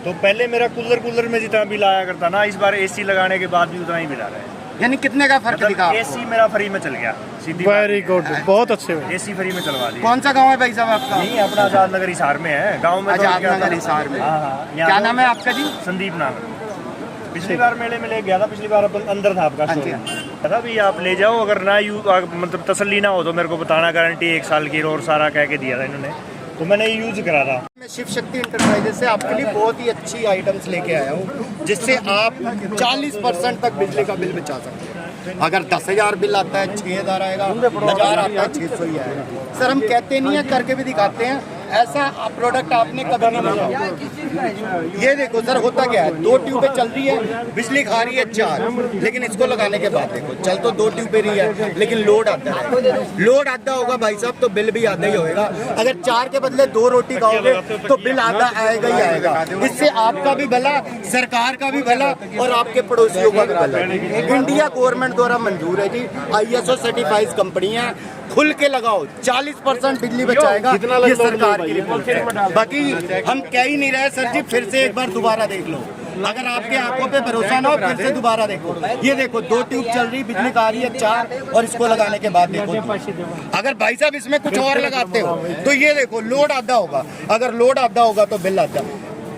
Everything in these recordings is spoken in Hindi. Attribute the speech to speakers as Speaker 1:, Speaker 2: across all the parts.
Speaker 1: तो पहले मेरा कूलर में जितना बिल आया करता ना, इस बार एसी लगाने के बाद भी उतना ही बिल आ रहा है।
Speaker 2: यानी कितने का फर्क दिखा आपको?
Speaker 1: एसी मेरा फ्री में चल गया, सीधी
Speaker 3: वेरी गुड, बहुत अच्छे।
Speaker 1: एसी फ्री में चलवा दिया।
Speaker 2: कौन सा गांव है भाई साहब आपका?
Speaker 1: नहीं, अपना आजाद नगर हिसार में है, गांव में।
Speaker 2: आजाद नगर हिसार में।
Speaker 1: हाँ,
Speaker 2: क्या नाम है आपका जी?
Speaker 1: संदीप नाम है। पिछली बार मेले में ले गया था, पिछली बार अंदर था आपका शोरूम। था भी आप ले जाओ, अगर ना मतलब तसल्ली ना हो तो मेरे को बताना, गारंटी 1 साल की और सारा कह के दिया था इन्होंने, तो मैंने यूज करा था।
Speaker 2: मैं शिव शक्ति इंटरप्राइजेस से आपके लिए बहुत ही अच्छी आइटम्स लेके आया हूँ, जिससे आप 40% तक बिजली का बिल बचा सकते हैं। अगर 10,000 बिल आता है 6,000 आएगा, 1,000 आता है 600 ही आएगा। सर हम कहते नहीं है, करके भी दिखाते हैं। ऐसा प्रोडक्ट आपने कभी नहीं देखा। ये देखो सर, होता क्या है, 2 ट्यूबें चल रही है, बिजली खा रही है 4, लेकिन इसको लगाने के बाद देखो चल तो 2 ट्यूबें रही है, लेकिन लोड आता है। लोड आधा होगा भाई साहब तो बिल भी आधा ही होएगा। अगर 4 के बदले 2 रोटी खाओगे तो बिल आधा आएगा ही आएगा। इससे आपका भी भला, सरकार का भी भला और आपके पड़ोसियों का भी भला। इंडिया गवर्नमेंट द्वारा मंजूर है जी, ISO सर्टिफाइड कंपनी है। खुल के लगाओ, 40% बिजली बचाएगा, ये सरकार की रिपोर्ट है। बाकी हम कह ही नहीं रहे सर जी, फिर से एक बार दोबारा देख लो। अगर आपके आंखों पे भरोसा ना हो, फिर से दोबारा देखो। ये देखो 2 ट्यूब चल रही, बिजली का आ रही है 4, और इसको लगाने के बाद देखो 2। अगर भाई साहब इसमें कुछ और लगाते हो तो ये देखो लोड आधा होगा, अगर लोड आधा होगा तो बिल आधा।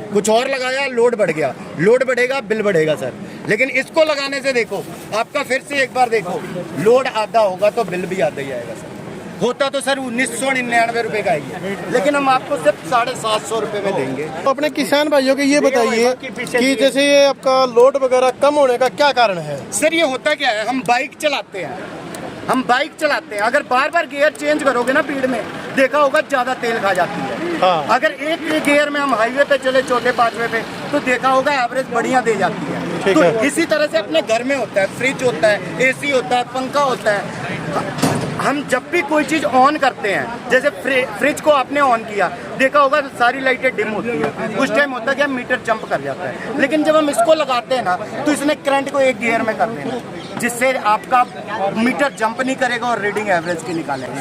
Speaker 2: कुछ और लगाया, लोड बढ़ गया, लोड बढ़ेगा बिल बढ़ेगा सर। लेकिन इसको लगाने से देखो, आपका फिर से एक बार देखो, लोड आधा होगा तो बिल भी आधा ही आएगा सर। होता तो सर 1999 रुपए का ही है, लेकिन हम आपको सिर्फ 750 रुपए में देंगे।
Speaker 3: तो अपने किसान भाइयों के ये बताइए कि जैसे ये आपका लोड वगैरह कम होने का क्या कारण है?
Speaker 2: सर ये होता क्या है, हम बाइक चलाते हैं, अगर बार बार गियर चेंज करोगे ना भीड़ में, देखा होगा ज्यादा तेल खा जाती है।
Speaker 3: हाँ।
Speaker 2: अगर एक गियर में हम हाईवे पे चले, 4थे 5वें पे, तो देखा होगा एवरेज बढ़िया दे जाती है। तो इसी तरह से अपने घर में होता है, फ्रिज होता है, AC होता है, पंखा होता है। हम जब भी कोई चीज़ ऑन करते हैं, जैसे फ्रिज को आपने ऑन किया, देखा होगा तो सारी लाइटें डिम होती है, उस टाइम होता है कि मीटर जंप कर जाता है। लेकिन जब हम इसको लगाते हैं ना, तो इसने करंट को एक गियर में कर देना, जिससे आपका मीटर जंप नहीं करेगा और रीडिंग एवरेज की निकालेगा।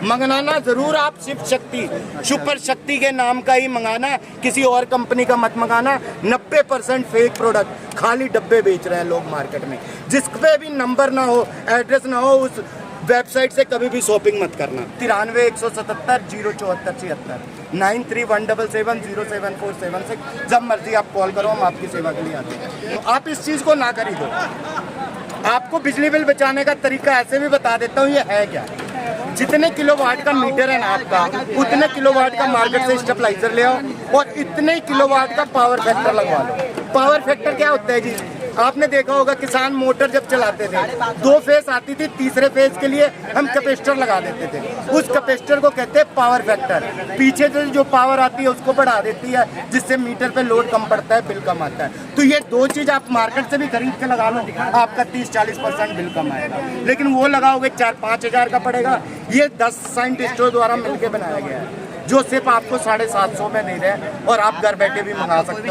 Speaker 2: मंगाना जरूर आप शिव शक्ति, सुपर शक्ति के नाम का ही मंगाना, किसी और कंपनी का मत मंगाना। 90% फेक प्रोडक्ट, खाली डब्बे बेच रहे हैं लोग मार्केट में, जिस पे भी नंबर ना हो, एड्रेस ना हो, उस वेबसाइट से कभी भी शॉपिंग मत करना। 93 177 074 76 9317707476। जब मर्जी आप कॉल करो, हम आपकी सेवा के लिए आते हैं। तो आप इस चीज़ को ना खरीदो। आपको बिजली बिल बचाने का तरीका ऐसे भी बता देता हूँ, ये है क्या। जितने किलोवाट का मीटर है ना आपका, उतने किलोवाट का मार्केट से स्टेबलाइजर ले आओ और इतने किलोवाट का पावर फैक्टर लगवा लो। पावर फैक्टर क्या होता है जी, आपने देखा होगा किसान मोटर जब चलाते थे, 2 फेस आती थी, तीसरे फेस के लिए हम कैपेसिटर लगा देते थे। उस कैपेसिटर को कहते हैं पावर फैक्टर। पीछे से जो पावर आती है उसको बढ़ा देती है, जिससे मीटर पे लोड कम पड़ता है, बिल कम आता है। तो ये 2 चीज़ आप मार्केट से भी खरीद के लगा लो, आपका 30-40% बिल कम आएगा। लेकिन वो लगाओगे 4-5 हज़ार का पड़ेगा। ये 10 साइंटिस्टों द्वारा मिलकर बनाया गया है, जो सिर्फ आपको 750 में दे रहे हैं, और आप घर बैठे भी मंगा सकते हो।